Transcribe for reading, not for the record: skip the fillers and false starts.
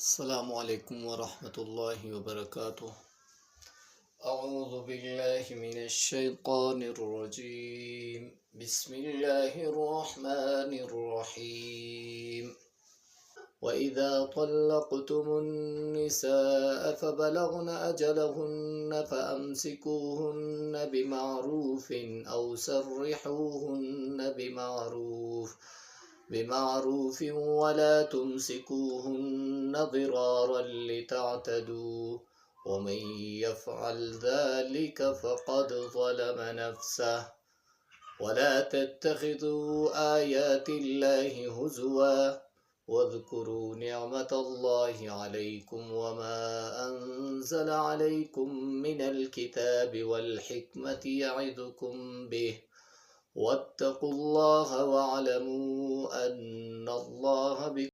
السلام عليكم ورحمة الله وبركاته. أعوذ بالله من الشيطان الرجيم. بسم الله الرحمن الرحيم. وإذا طلقتم النساء فبلغن أجلهن فأمسكوهن بمعروف أو سرحوهن بمعروف ولا تمسكوهن ضرارا لتعتدوا ومن يفعل ذلك فقد ظلم نفسه ولا تتخذوا آيات الله هزوا واذكروا نعمة الله عليكم وما أنزل عليكم من الكتاب والحكمة يعظكم به واتقوا الله واعلموا أن الله بكم